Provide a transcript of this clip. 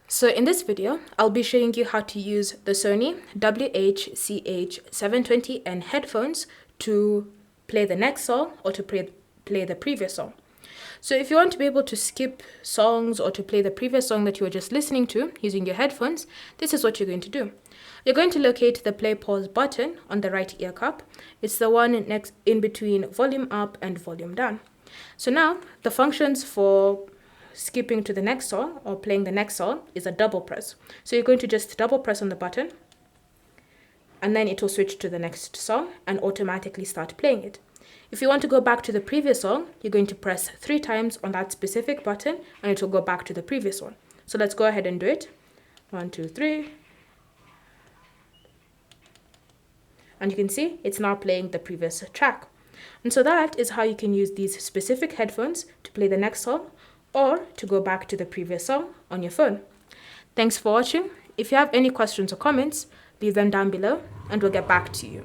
So in this video, I'll be showing you how to use the Sony WH-CH720N headphones to play the next song or to play the previous song. So if you want to be able to skip songs or to play the previous song that you were just listening to using your headphones, this is what you're going to do. You're going to locate the play pause button on the right ear cup. It's the one next in between volume up and volume down. So now the functions for skipping to the next song or playing the next song is a double press. So you're going to just double press on the button and then it will switch to the next song and automatically start playing it. If you want to go back to the previous song, you're going to press 3 times on that specific button and it will go back to the previous one. So let's go ahead and do it. 1, 2, 3. And you can see it's now playing the previous track. And so that is how you can use these specific headphones to play the next song or to go back to the previous song on your phone. Thanks for watching. If you have any questions or comments, leave them down below and we'll get back to you.